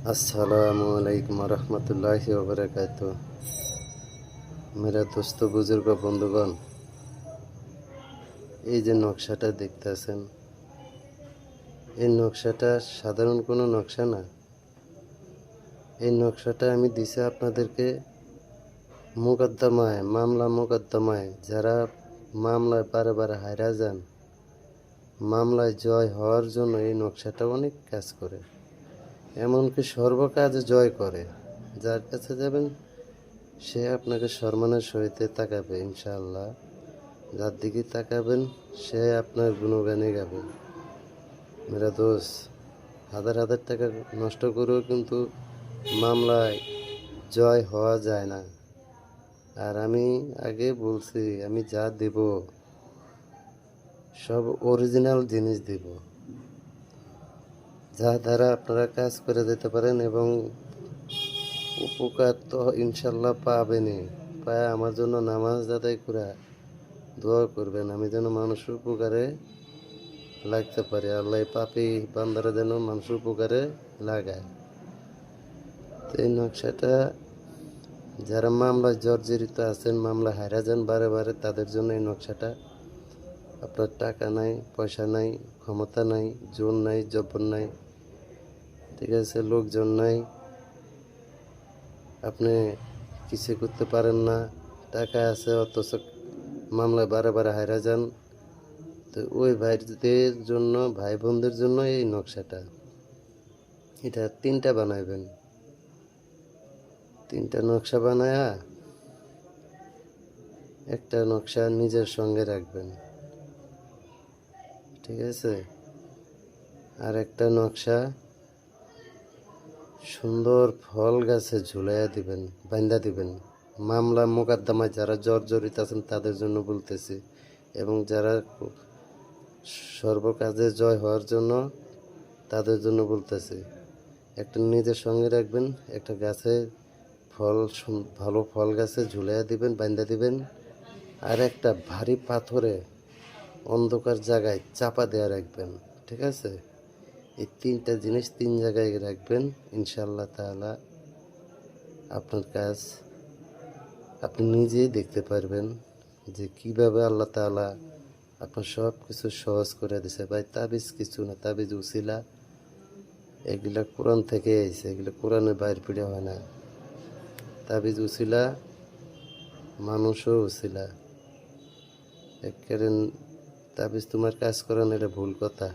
अस्सलामुअलैकुम रहमतुल्लाहि व बरकातुहू। मेरा दोस्त बुजुर्ग बंधुगण, এই যে নকশাটা দেখতেছেন, এই নকশাটা সাধারণ কোনো নকশা না। এই নকশাটা আমি দিছি আপনাদেরকে মোকদ্দমায়, মামলা মোকদ্দমায় যারা মামলায় বারে বারে হাইরা যান, মামলায় জয় হওয়ার জন্য এই নকশাটা অনেক কাজ করে, এমনকি সর্বকাজে জয় করে। যার কাছে যাবেন সে আপনাকে সম্মানের সহিত তাকাবে ইনশাআল্লাহ। যার দিকে তাকাবেন সে আপনার গুণগানে গাবে। মেরা দোস্ত, হাজার হাজার টাকা নষ্ট করেও কিন্তু মামলায় জয় হওয়া যায় না। আর আমি আগে বলছি, আমি যা দেব সব অরিজিনাল জিনিস দেব, যা দ্বারা আপনারা কাজ করে যেতে পারেন এবং উপকার তো ইনশাল্লাহ পাবেনই। পায় আমার জন্য নামাজ আদায় করে দোয়া করবেন, আমি যেন মানুষের উপকারে লাগতে পারি। আল্লাহ পাপী বান্দারা যেন মানুষের উপকারে লাগায়। তো এই নকশাটা যারা মামলায় জর্জরিত আছেন, মামলা হারা যান বারে বারে, তাদের জন্য এই নকশাটা। আপনার টাকা নাই, পয়সা নাই, ক্ষমতা নাই, জোর নাই, জব্বর নাই, ঠিক আছে, লোকজন নাই, আপনি কিছু করতে পারেন না, টাকা আছে অথচ মামলায় বারে বারে হারা যান। তো ওই ভাইদের জন্য, ভাই বোনদের জন্য এই নকশাটা। এটা 3টা বানাইবেন, 3টা নকশা বানায়া একটা নকশা নিজের সঙ্গে রাখবেন, ঠিক আছে। আর একটা নকশা সুন্দর ফল গাছে ঝুলাইয়া দিবেন, বান্ধা দিবেন। মামলা মোকদ্দমায় যারা জর্জরিত আছেন তাদের জন্য বলতেছি, এবং যারা সর্বকাজে জয় হওয়ার জন্য তাদের জন্য বলতেছি। একটা নিজের সঙ্গে রাখবেন, একটা গাছে ভালো ফল গাছে ঝুলাইয়া দিবেন, বান্ধা দিবেন। আর একটা ভারী পাথরে অন্ধকার জায়গায় চাপা দেওয়া রাখবেন, ঠিক আছে। এই 3টা জিনিস 3 জায়গায় রাখবেন, ইনশাআল্লাহ তাআলা আপনার কাজ আপনি নিজেই দেখতে পারবেন যে কিভাবে আল্লাহ তাআলা আপনার সব কিছু সহজ করে দিছে। ভাই তাবিজ কিছু না, তাবিজ উসিলা, এগুলা কোরআন থেকে এসেছে, এগুলো কোরআনের বাইরে পড়ে হয় না। তাবিজ উসিলা, মানুষও উসিলা। একেবারে তাবিজ তোমার কাজ করেন, এটা ভুল কথা।